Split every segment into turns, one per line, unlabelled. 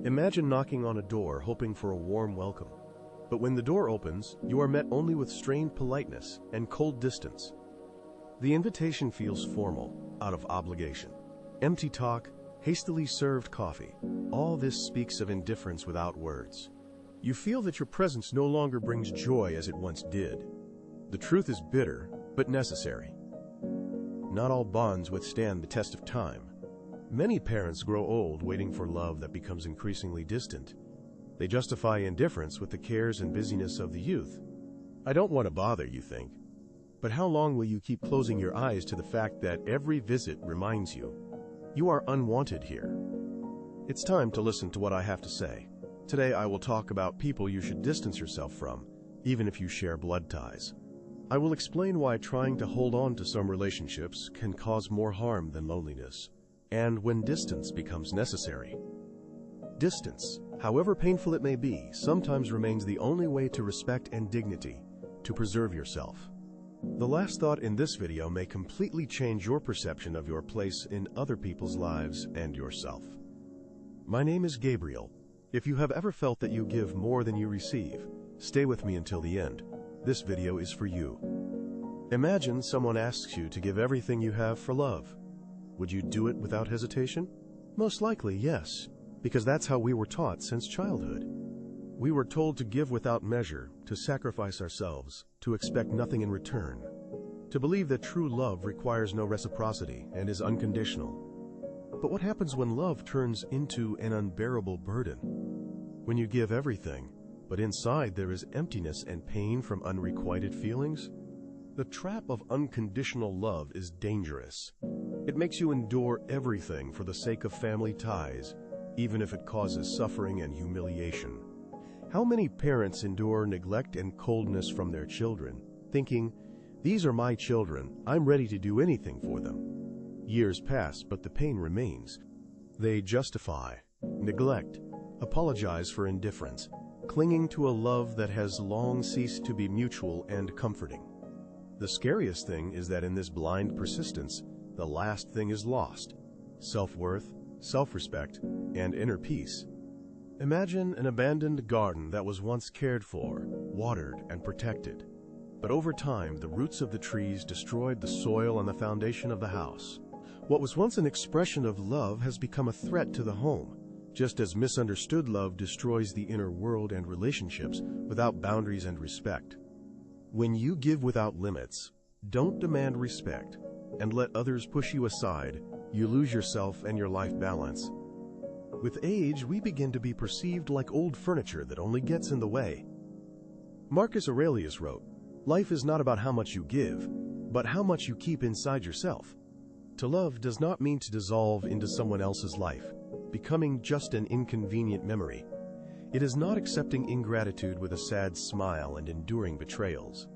Imagine knocking on a door hoping for a warm welcome. But when the door opens, you are met only with strained politeness and cold distance. The invitation feels formal, out of obligation. Empty talk, hastily served coffee. All this speaks of indifference without words. You feel that your presence no longer brings joy as it once did. The truth is bitter, but necessary. Not all bonds withstand the test of time. Many parents grow old waiting for love that becomes increasingly distant. They justify indifference with the cares and busyness of the youth. I don't want to bother, you think. But how long will you keep closing your eyes to the fact that every visit reminds you you are unwanted here? It's time to listen to what I have to say. Today I will talk about people you should distance yourself from, even if you share blood ties. I will explain why trying to hold on to some relationships can cause more harm than loneliness, and when distance becomes necessary. Distance, however painful it may be, sometimes remains the only way to respect and dignity, to preserve yourself. The last thought in this video may completely change your perception of your place in other people's lives and yourself. My name is Gabriel. If you have ever felt that you give more than you receive, stay with me until the end. This video is for you. Imagine someone asks you to give everything you have for love. Would you do it without hesitation? Most likely, yes, because that's how we were taught since childhood. We were told to give without measure, to sacrifice ourselves, to expect nothing in return, to believe that true love requires no reciprocity and is unconditional. But what happens when love turns into an unbearable burden? When you give everything, but inside there is emptiness and pain from unrequited feelings? The trap of unconditional love is dangerous. It makes you endure everything for the sake of family ties, even if it causes suffering and humiliation. How many parents endure neglect and coldness from their children, thinking, "These are my children, I'm ready to do anything for them." Years pass, but the pain remains. They justify, neglect, apologize for indifference, clinging to a love that has long ceased to be mutual and comforting. The scariest thing is that in this blind persistence, the last thing is lost: self-worth, self-respect, and inner peace. Imagine an abandoned garden that was once cared for, watered, and protected. But over time, the roots of the trees destroyed the soil and the foundation of the house. What was once an expression of love has become a threat to the home, just as misunderstood love destroys the inner world and relationships without boundaries and respect. When you give without limits, don't demand respect, and let others push you aside, you lose yourself and your life balance. With age, we begin to be perceived like old furniture that only gets in the way. Marcus Aurelius wrote, "Life is not about how much you give, but how much you keep inside yourself." To love does not mean to dissolve into someone else's life, becoming just an inconvenient memory. It is not accepting ingratitude with a sad smile and enduring betrayals.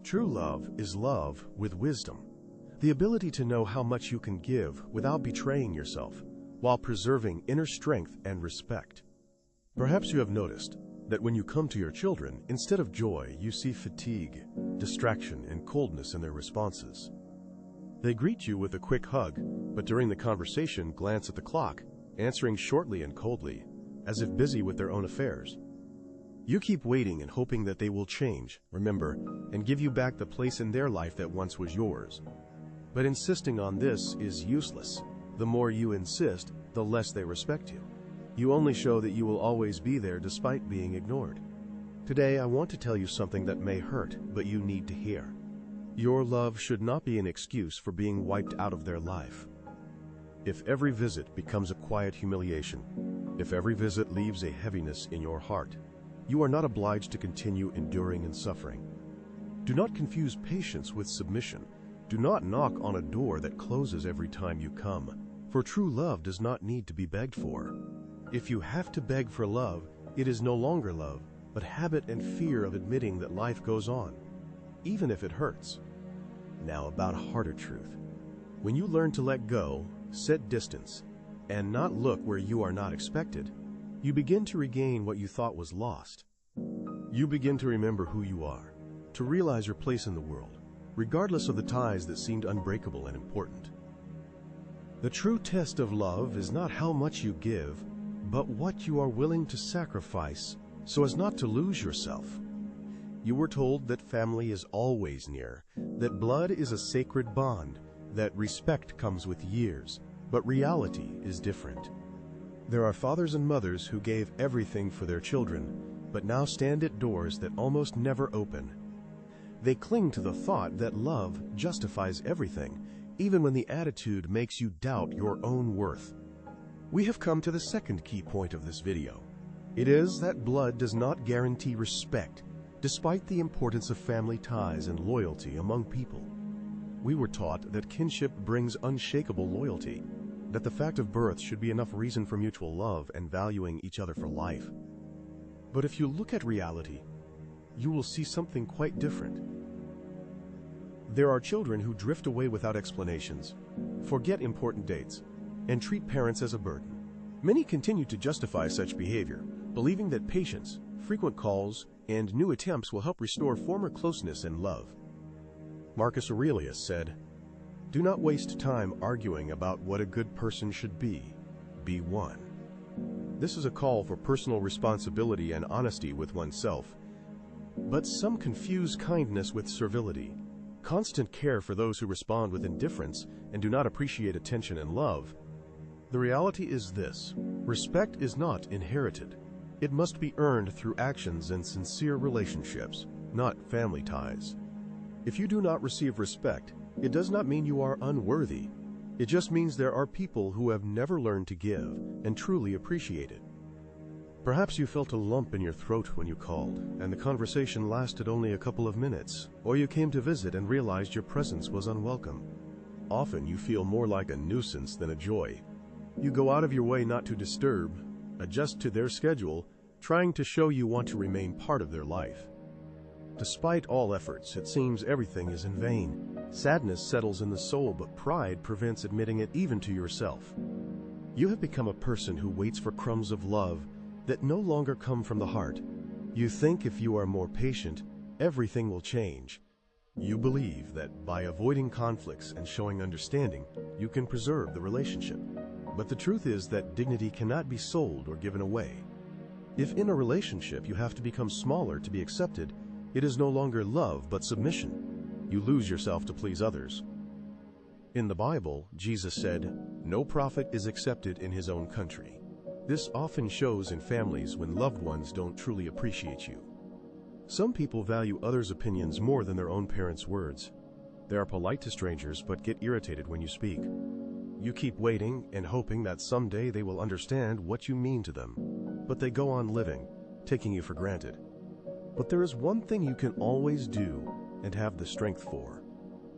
True love is love with wisdom, the ability to know how much you can give without betraying yourself, while preserving inner strength and respect. Perhaps you have noticed that when you come to your children, instead of joy, you see fatigue, distraction, and coldness in their responses. They greet you with a quick hug, but during the conversation glance at the clock, answering shortly and coldly, as if busy with their own affairs. You keep waiting and hoping that they will change, remember, and give you back the place in their life that once was yours. But insisting on this is useless. The more you insist, the less they respect you. You only show that you will always be there despite being ignored. Today, I want to tell you something that may hurt, but you need to hear. Your love should not be an excuse for being wiped out of their life. If every visit becomes a quiet humiliation, if every visit leaves a heaviness in your heart, you are not obliged to continue enduring and suffering. Do not confuse patience with submission. Do not knock on a door that closes every time you come. For true love does not need to be begged for. If you have to beg for love, it is no longer love, but habit and fear of admitting that life goes on, even if it hurts. Now about a harder truth. When you learn to let go, set distance, and not look where you are not expected, you begin to regain what you thought was lost. You begin to remember who you are, to realize your place in the world, regardless of the ties that seemed unbreakable and important. The true test of love is not how much you give, but what you are willing to sacrifice so as not to lose yourself. You were told that family is always near, that blood is a sacred bond, that respect comes with years, but reality is different. There are fathers and mothers who gave everything for their children, but now stand at doors that almost never open. They cling to the thought that love justifies everything, even when the attitude makes you doubt your own worth. We have come to the second key point of this video. It is that blood does not guarantee respect, despite the importance of family ties and loyalty among people. We were taught that kinship brings unshakable loyalty, that the fact of birth should be enough reason for mutual love and valuing each other for life. But if you look at reality, you will see something quite different. There are children who drift away without explanations, forget important dates, and treat parents as a burden. Many continue to justify such behavior, believing that patience, frequent calls, and new attempts will help restore former closeness and love. Marcus Aurelius said, "Do not waste time arguing about what a good person should be. Be one." This is a call for personal responsibility and honesty with oneself. But some confuse kindness with servility, constant care for those who respond with indifference and do not appreciate attention and love. The reality is this: respect is not inherited. It must be earned through actions and sincere relationships, not family ties. If you do not receive respect, it does not mean you are unworthy. It just means there are people who have never learned to give and truly appreciate it. Perhaps you felt a lump in your throat when you called, and the conversation lasted only a couple of minutes, or you came to visit and realized your presence was unwelcome. Often you feel more like a nuisance than a joy. You go out of your way not to disturb, adjust to their schedule, trying to show you want to remain part of their life. Despite all efforts, it seems everything is in vain. Sadness settles in the soul, but pride prevents admitting it even to yourself. You have become a person who waits for crumbs of love that no longer come from the heart. You think if you are more patient, everything will change. You believe that by avoiding conflicts and showing understanding, you can preserve the relationship. But the truth is that dignity cannot be sold or given away. If in a relationship you have to become smaller to be accepted, it is no longer love but submission. You lose yourself to please others. In the Bible, Jesus said, "No prophet is accepted in his own country." This often shows in families when loved ones don't truly appreciate you. Some people value others' opinions more than their own parents' words. They are polite to strangers but get irritated when you speak. You keep waiting and hoping that someday they will understand what you mean to them, but they go on living, taking you for granted. But there is one thing you can always do and have the strength for.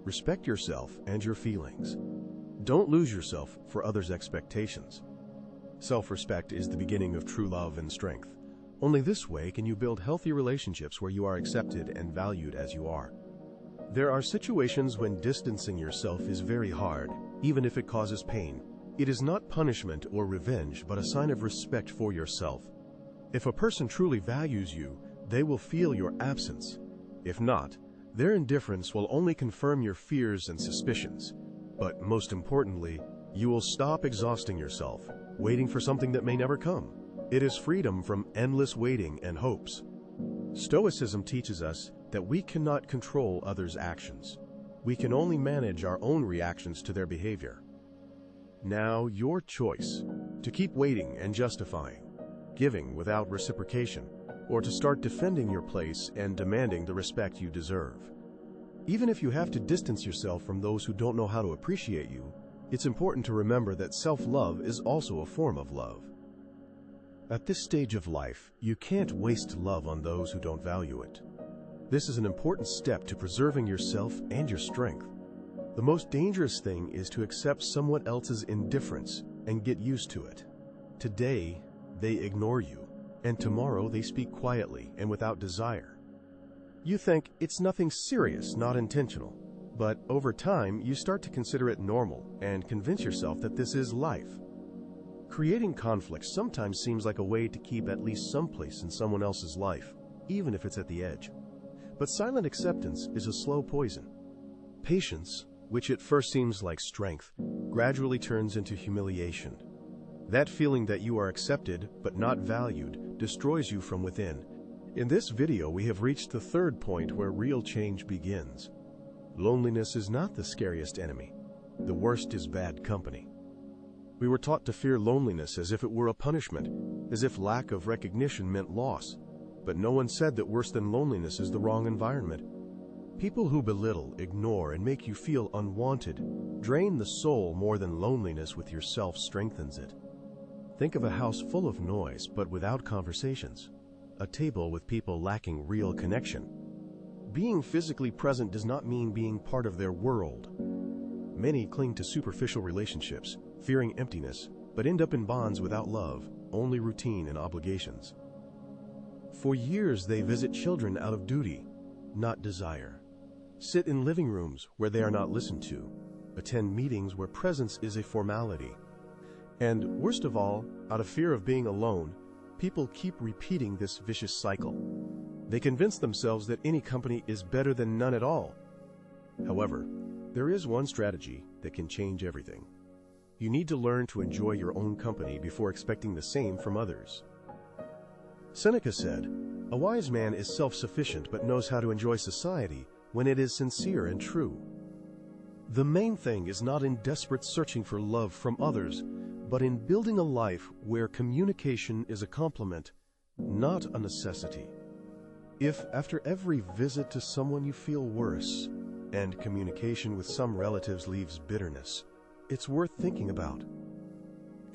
Respect yourself and your feelings. Don't lose yourself for others' expectations. Self-respect is the beginning of true love and strength. Only this way can you build healthy relationships where you are accepted and valued as you are. There are situations when distancing yourself is very hard, even if it causes pain. It is not punishment or revenge, but a sign of respect for yourself. If a person truly values you, they will feel your absence. If not, their indifference will only confirm your fears and suspicions. But most importantly, you will stop exhausting yourself, waiting for something that may never come. It is freedom from endless waiting and hopes. Stoicism teaches us that we cannot control others' actions. We can only manage our own reactions to their behavior. Now, your choice: to keep waiting and justifying, giving without reciprocation, or to start defending your place and demanding the respect you deserve. Even if you have to distance yourself from those who don't know how to appreciate you, it's important to remember that self-love is also a form of love. At this stage of life, you can't waste love on those who don't value it. This is an important step to preserving yourself and your strength. The most dangerous thing is to accept someone else's indifference and get used to it. Today, they ignore you, and tomorrow they speak quietly and without desire. You think it's nothing serious, not intentional. But over time, you start to consider it normal and convince yourself that this is life. Creating conflict sometimes seems like a way to keep at least some place in someone else's life, even if it's at the edge. But silent acceptance is a slow poison. Patience, which at first seems like strength, gradually turns into humiliation. That feeling that you are accepted but not valued destroys you from within. In this video, we have reached the third point where real change begins. Loneliness is not the scariest enemy. The worst is bad company. We were taught to fear loneliness as if it were a punishment, as if lack of recognition meant loss. But no one said that worse than loneliness is the wrong environment. People who belittle, ignore, and make you feel unwanted drain the soul more than loneliness with yourself strengthens it. Think of a house full of noise but without conversations. A table with people lacking real connection. Being physically present does not mean being part of their world. Many cling to superficial relationships, fearing emptiness, but end up in bonds without love, only routine and obligations. For years they visit children out of duty, not desire. Sit in living rooms where they are not listened to. Attend meetings where presence is a formality. And worst of all, out of fear of being alone, people keep repeating this vicious cycle. They convince themselves that any company is better than none at all. However, there is one strategy that can change everything. You need to learn to enjoy your own company before expecting the same from others. Seneca said, "A wise man is self-sufficient but knows how to enjoy society when it is sincere and true." The main thing is not in desperate searching for love from others, but in building a life where communication is a complement, not a necessity. If after every visit to someone you feel worse, and communication with some relatives leaves bitterness, it's worth thinking about.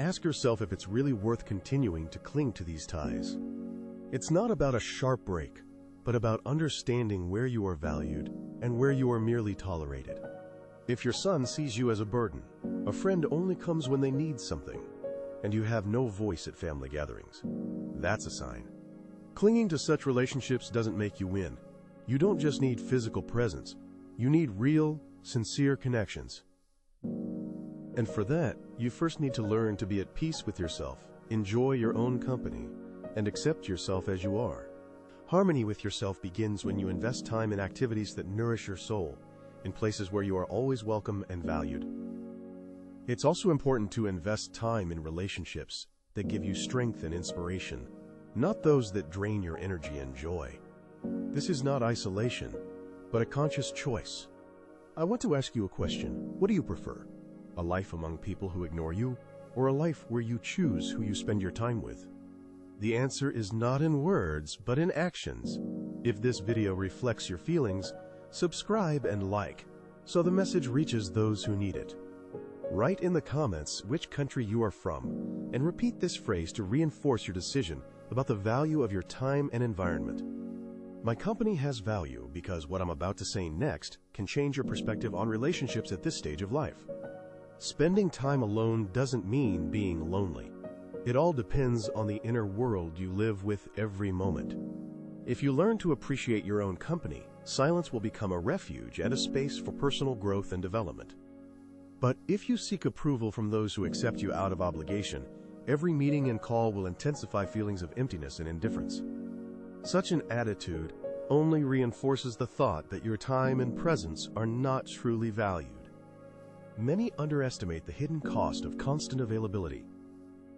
Ask yourself if it's really worth continuing to cling to these ties. It's not about a sharp break, but about understanding where you are valued and where you are merely tolerated. If your son sees you as a burden, a friend only comes when they need something, and you have no voice at family gatherings, that's a sign. Clinging to such relationships doesn't make you win. You don't just need physical presence, you need real, sincere connections. And for that, you first need to learn to be at peace with yourself, enjoy your own company, and accept yourself as you are. Harmony with yourself begins when you invest time in activities that nourish your soul, in places where you are always welcome and valued. It's also important to invest time in relationships that give you strength and inspiration, not those that drain your energy and joy. This is not isolation, but a conscious choice. I want to ask you a question. What do you prefer? A life among people who ignore you, or a life where you choose who you spend your time with? The answer is not in words, but in actions. If this video reflects your feelings, subscribe and like, so the message reaches those who need it. Write in the comments which country you are from, and repeat this phrase to reinforce your decision about the value of your time and environment. My company has value because what I'm about to say next can change your perspective on relationships at this stage of life. Spending time alone doesn't mean being lonely. It all depends on the inner world you live with every moment. If you learn to appreciate your own company, silence will become a refuge and a space for personal growth and development. But if you seek approval from those who accept you out of obligation, every meeting and call will intensify feelings of emptiness and indifference. Such an attitude only reinforces the thought that your time and presence are not truly valued. Many underestimate the hidden cost of constant availability.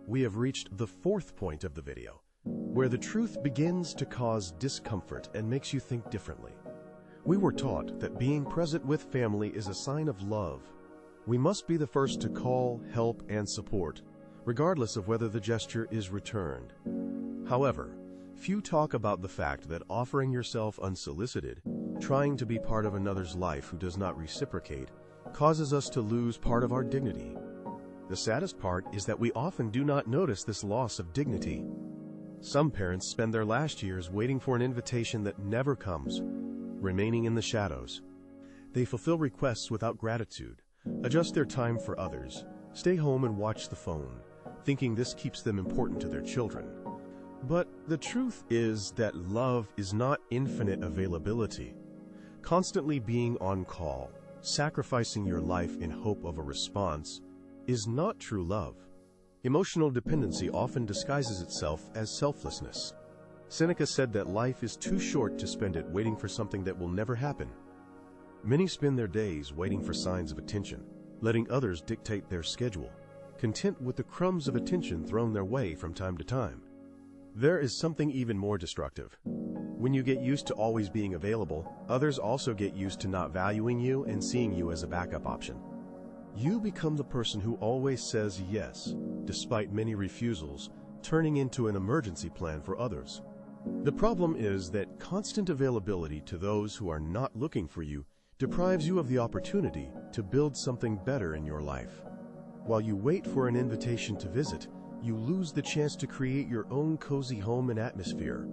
We have reached the fourth point of the video, where the truth begins to cause discomfort and makes you think differently. We were taught that being present with family is a sign of love. We must be the first to call, help, and support, regardless of whether the gesture is returned. However, few talk about the fact that offering yourself unsolicited, trying to be part of another's life who does not reciprocate, causes us to lose part of our dignity. The saddest part is that we often do not notice this loss of dignity. Some parents spend their last years waiting for an invitation that never comes, remaining in the shadows. They fulfill requests without gratitude, adjust their time for others, stay home and watch the phone, thinking this keeps them important to their children. But the truth is that love is not infinite availability. Constantly being on call, sacrificing your life in hope of a response, is not true love. Emotional dependency often disguises itself as selflessness. Seneca said that life is too short to spend it waiting for something that will never happen. Many spend their days waiting for signs of attention, letting others dictate their schedule. content with the crumbs of attention thrown their way from time to time. There is something even more destructive. When you get used to always being available, others also get used to not valuing you and seeing you as a backup option. You become the person who always says yes, despite many refusals, turning into an emergency plan for others. The problem is that constant availability to those who are not looking for you deprives you of the opportunity to build something better in your life. While you wait for an invitation to visit, you lose the chance to create your own cozy home and atmosphere.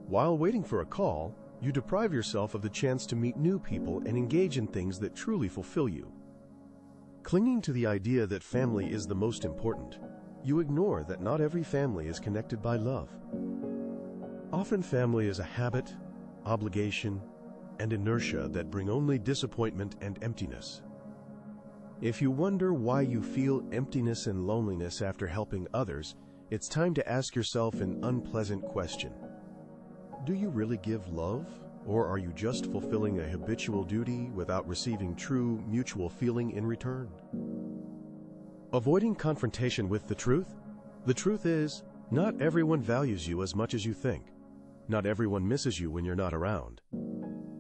While waiting for a call, you deprive yourself of the chance to meet new people and engage in things that truly fulfill you. Clinging to the idea that family is the most important, you ignore that not every family is connected by love. Often family is a habit, obligation, and inertia that bring only disappointment and emptiness. If you wonder why you feel emptiness and loneliness after helping others, it's time to ask yourself an unpleasant question. Do you really give love, or are you just fulfilling a habitual duty without receiving true mutual feeling in return? Avoiding confrontation with the truth? The truth is, not everyone values you as much as you think. Not everyone misses you when you're not around.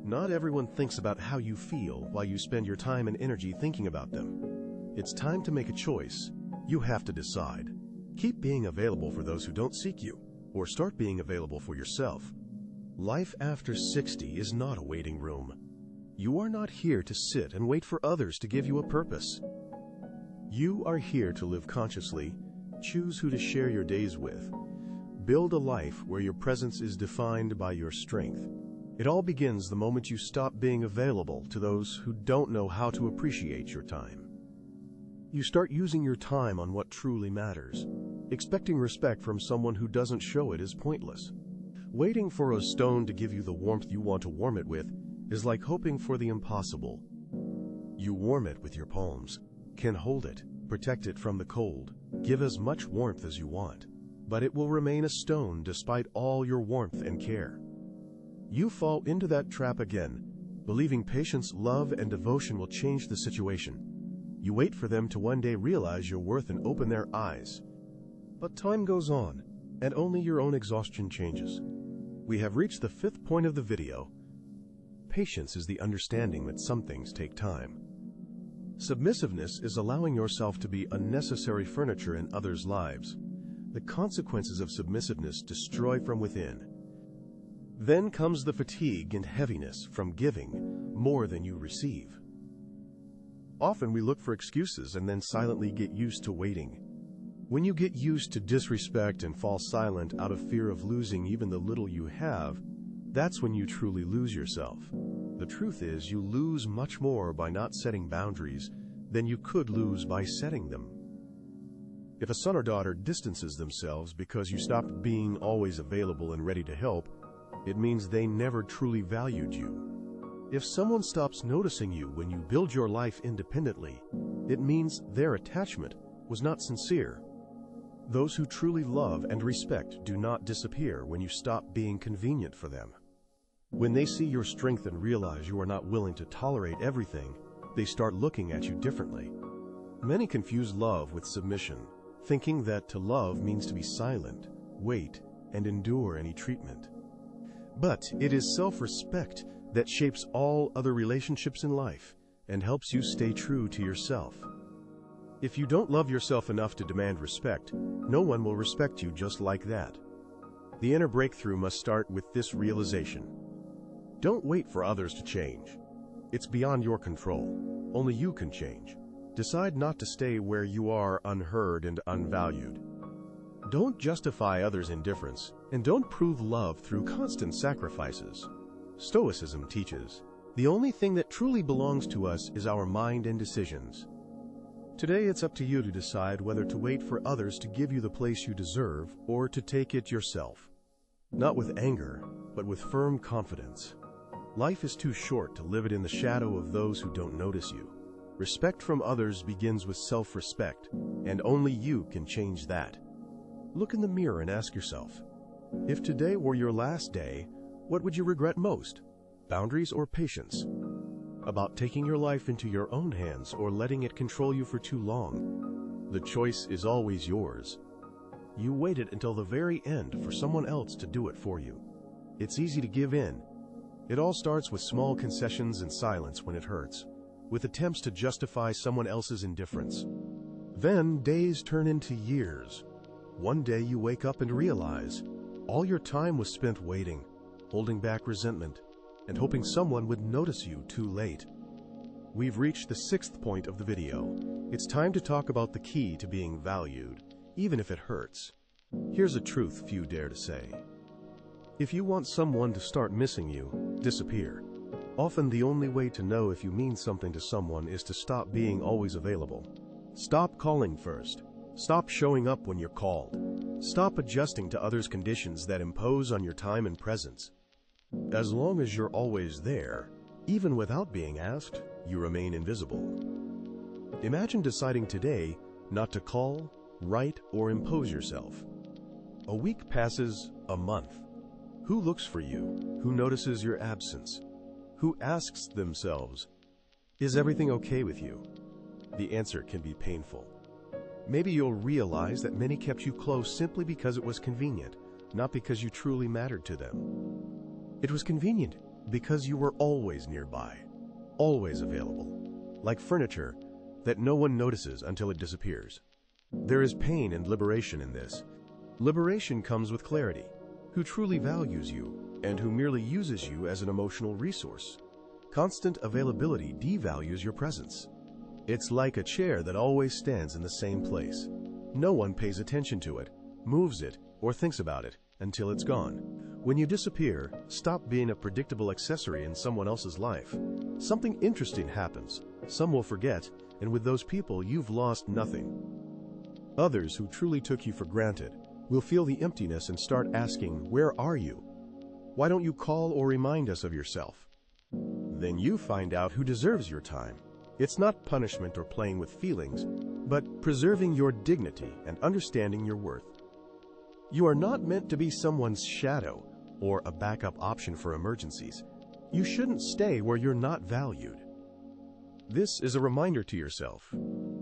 Not everyone thinks about how you feel while you spend your time and energy thinking about them. It's time to make a choice. You have to decide. Keep being available for those who don't seek you, or start being available for yourself. Life after 60 is not a waiting room. You are not here to sit and wait for others to give you a purpose. You are here to live consciously, choose who to share your days with, build a life where your presence is defined by your strength. It all begins the moment you stop being available to those who don't know how to appreciate your time. You start using your time on what truly matters. Expecting respect from someone who doesn't show it is pointless. Waiting for a stone to give you the warmth you want to warm it with is like hoping for the impossible. You warm it with your palms, can hold it, protect it from the cold, give as much warmth as you want, but it will remain a stone despite all your warmth and care. You fall into that trap again, believing patience, love, and devotion will change the situation. You wait for them to one day realize your worth and open their eyes. But time goes on, and only your own exhaustion changes. We have reached the 5th point of the video. Patience is the understanding that some things take time. Submissiveness is allowing yourself to be unnecessary furniture in others' lives. The consequences of submissiveness destroy from within. Then comes the fatigue and heaviness from giving more than you receive. Often we look for excuses and then silently get used to waiting. When you get used to disrespect and fall silent out of fear of losing even the little you have, that's when you truly lose yourself. The truth is, you lose much more by not setting boundaries than you could lose by setting them. If a son or daughter distances themselves because you stopped being always available and ready to help, it means they never truly valued you. If someone stops noticing you when you build your life independently, it means their attachment was not sincere. Those who truly love and respect do not disappear when you stop being convenient for them. When they see your strength and realize you are not willing to tolerate everything, they start looking at you differently. Many confuse love with submission, thinking that to love means to be silent, wait, and endure any treatment. But it is self-respect that shapes all other relationships in life and helps you stay true to yourself. If you don't love yourself enough to demand respect, no one will respect you just like that. The inner breakthrough must start with this realization. Don't wait for others to change. It's beyond your control. Only you can change. Decide not to stay where you are unheard and unvalued. Don't justify others' indifference, and don't prove love through constant sacrifices. Stoicism teaches, the only thing that truly belongs to us is our mind and decisions. Today it's up to you to decide whether to wait for others to give you the place you deserve or to take it yourself. Not with anger, but with firm confidence. Life is too short to live it in the shadow of those who don't notice you. Respect from others begins with self-respect, and only you can change that. Look in the mirror and ask yourself, if today were your last day, what would you regret most? Boundaries or patience? About taking your life into your own hands or letting it control you for too long? The choice is always yours. You waited until the very end for someone else to do it for you. It's easy to give in. It all starts with small concessions and silence when it hurts, with attempts to justify someone else's indifference. Then days turn into years. One day you wake up and realize all your time was spent waiting, holding back resentment, and hoping someone would notice you too late. We've reached the 6th point of the video. It's time to talk about the key to being valued, even if it hurts. Here's a truth few dare to say. If you want someone to start missing you, disappear. Often the only way to know if you mean something to someone is to stop being always available. Stop calling first. Stop showing up when you're called. Stop adjusting to others' conditions that impose on your time and presence. As long as you're always there, even without being asked, you remain invisible. Imagine deciding today not to call, write, or impose yourself. A week passes, a month. Who looks for you? Who notices your absence? Who asks themselves, "Is everything okay with you?" The answer can be painful. Maybe you'll realize that many kept you close simply because it was convenient, not because you truly mattered to them. It was convenient because you were always nearby, always available, like furniture that no one notices until it disappears. There is pain and liberation in this. Liberation comes with clarity. Who truly values you and who merely uses you as an emotional resource? Constant availability devalues your presence. It's like a chair that always stands in the same place. No one pays attention to it, moves it, or thinks about it until it's gone. When you disappear, stop being a predictable accessory in someone else's life. Something interesting happens. Some will forget, and with those people, you've lost nothing. Others who truly took you for granted will feel the emptiness and start asking, "Where are you? Why don't you call or remind us of yourself?" Then you find out who deserves your time. It's not punishment or playing with feelings, but preserving your dignity and understanding your worth. You are not meant to be someone's shadow or a backup option for emergencies. You shouldn't stay where you're not valued. This is a reminder to yourself.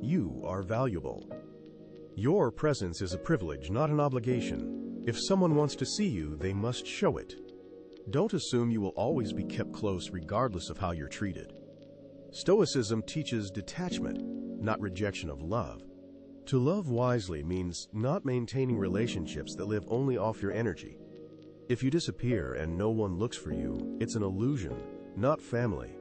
You are valuable. Your presence is a privilege, not an obligation. If someone wants to see you, they must show it. Don't assume you will always be kept close regardless of how you're treated. Stoicism teaches detachment, not rejection of love. To love wisely means not maintaining relationships that live only off your energy. If you disappear and no one looks for you, it's an illusion, not family.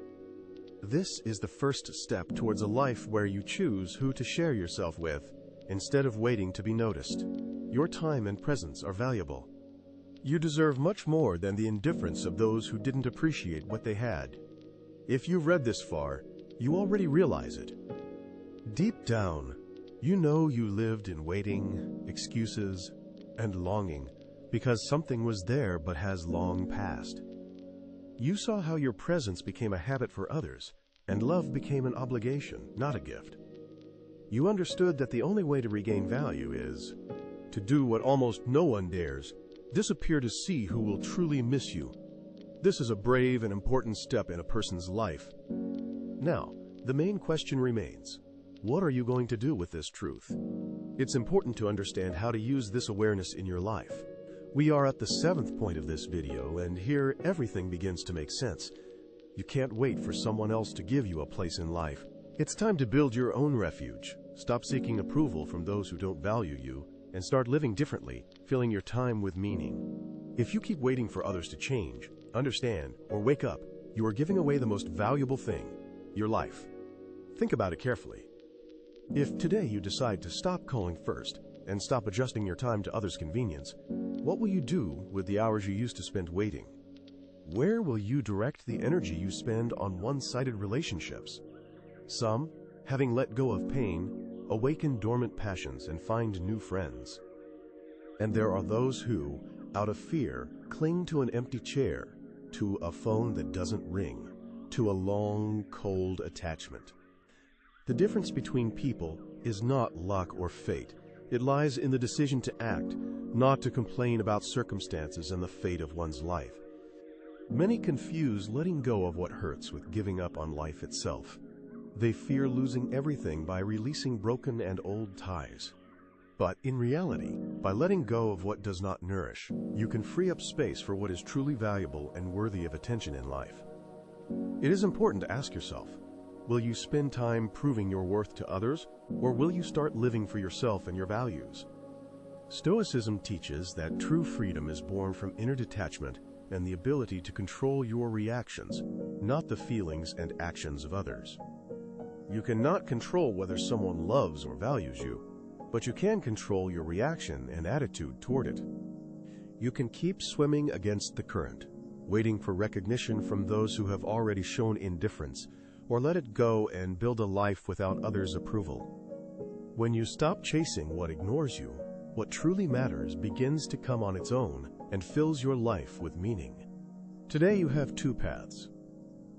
This is the first step towards a life where you choose who to share yourself with, instead of waiting to be noticed. Your time and presence are valuable. You deserve much more than the indifference of those who didn't appreciate what they had. If you've read this far, you already realize it. Deep down, you know you lived in waiting, excuses, and longing because something was there but has long passed. You saw how your presence became a habit for others, and love became an obligation, not a gift. You understood that the only way to regain value is to do what almost no one dares: disappear to see who will truly miss you. This is a brave and important step in a person's life. Now, the main question remains: what are you going to do with this truth? It's important to understand how to use this awareness in your life. We are at the 7th point of this video, and here everything begins to make sense. You can't wait for someone else to give you a place in life. It's time to build your own refuge. Stop seeking approval from those who don't value you, and start living differently, filling your time with meaning. If you keep waiting for others to change, understand, or wake up, you are giving away the most valuable thing: your life. Think about it carefully. If today you decide to stop calling first and stop adjusting your time to others' convenience, what will you do with the hours you used to spend waiting? Where will you direct the energy you spend on one-sided relationships? Some, having let go of pain, awaken dormant passions and find new friends. And there are those who, out of fear, cling to an empty chair, to a phone that doesn't ring, to a long, cold attachment. The difference between people is not luck or fate. It lies in the decision to act, not to complain about circumstances and the fate of one's life. Many confuse letting go of what hurts with giving up on life itself. They fear losing everything by releasing broken and old ties. But in reality, by letting go of what does not nourish, you can free up space for what is truly valuable and worthy of attention in life. It is important to ask yourself, will you spend time proving your worth to others, or will you start living for yourself and your values? Stoicism teaches that true freedom is born from inner detachment and the ability to control your reactions, not the feelings and actions of others. You cannot control whether someone loves or values you, but you can control your reaction and attitude toward it. You can keep swimming against the current, waiting for recognition from those who have already shown indifference, or let it go and build a life without others' approval. When you stop chasing what ignores you, what truly matters begins to come on its own and fills your life with meaning. Today you have two paths.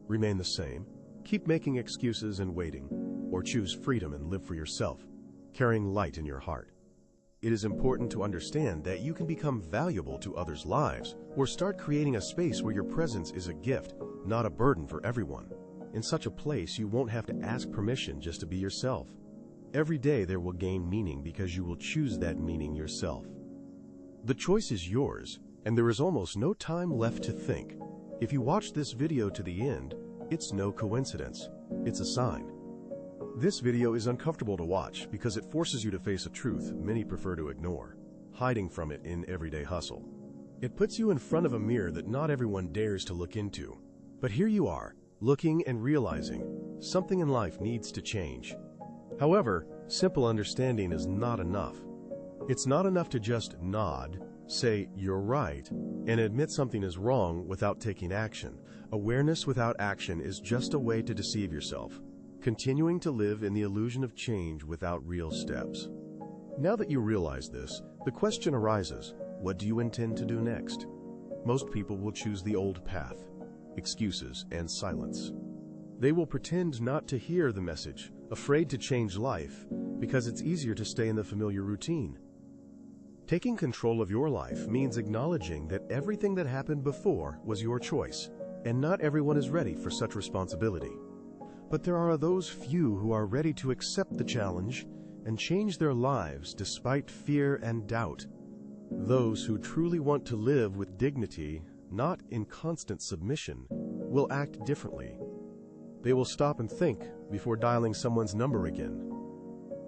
Remain the same, keep making excuses and waiting, or choose freedom and live for yourself, carrying light in your heart. It is important to understand that you can become valuable to others' lives, or start creating a space where your presence is a gift, not a burden for everyone. In such a place, you won't have to ask permission just to be yourself. Every day there will gain meaning because you will choose that meaning yourself. The choice is yours, and there is almost no time left to think. If you watch this video to the end, it's no coincidence. It's a sign. This video is uncomfortable to watch because it forces you to face a truth many prefer to ignore, hiding from it in everyday hustle. It puts you in front of a mirror that not everyone dares to look into. But here you are, looking and realizing something in life needs to change. However, simple understanding is not enough. It's not enough to just nod, say you're right, and admit something is wrong without taking action. Awareness without action is just a way to deceive yourself, continuing to live in the illusion of change without real steps. Now that you realize this, the question arises, what do you intend to do next? Most people will choose the old path, excuses and silence. They will pretend not to hear the message, afraid to change life, because it's easier to stay in the familiar routine. Taking control of your life means acknowledging that everything that happened before was your choice, and not everyone is ready for such responsibility. But there are those few who are ready to accept the challenge and change their lives despite fear and doubt. Those who truly want to live with dignity, not in constant submission, will act differently. They will stop and think before dialing someone's number again.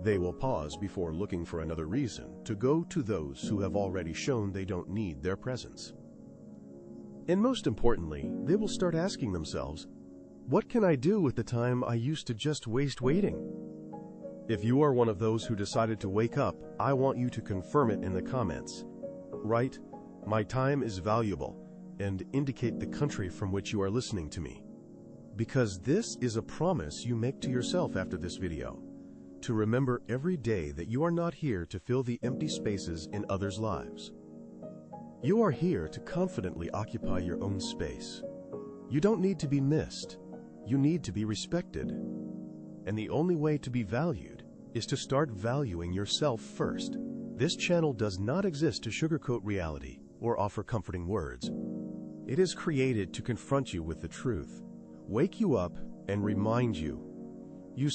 They will pause before looking for another reason to go to those who have already shown they don't need their presence. And most importantly, they will start asking themselves, what can I do with the time I used to just waste waiting? If you are one of those who decided to wake up, I want you to confirm it in the comments. Write, my time is valuable, and indicate the country from which you are listening to me. Because this is a promise you make to yourself after this video, to remember every day that you are not here to fill the empty spaces in others' lives. You are here to confidently occupy your own space. You don't need to be missed. You need to be respected. And the only way to be valued is to start valuing yourself first. This channel does not exist to sugarcoat reality or offer comforting words. It is created to confront you with the truth, wake you up, and remind you, you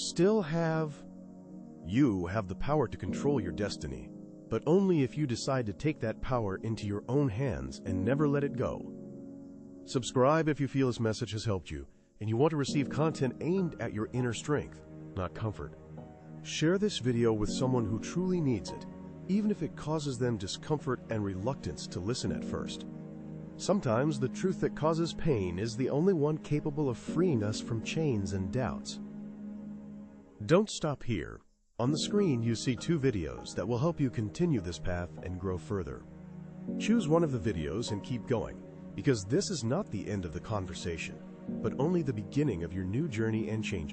have the power to control your destiny, but only if you decide to take that power into your own hands and never let it go. Subscribe if you feel this message has helped you, and you want to receive content aimed at your inner strength, not comfort. Share this video with someone who truly needs it, even if it causes them discomfort and reluctance to listen at first. Sometimes the truth that causes pain is the only one capable of freeing us from chains and doubts. Don't stop here. On the screen you see two videos that will help you continue this path and grow further. Choose one of the videos and keep going, because this is not the end of the conversation, but only the beginning of your new journey and changes.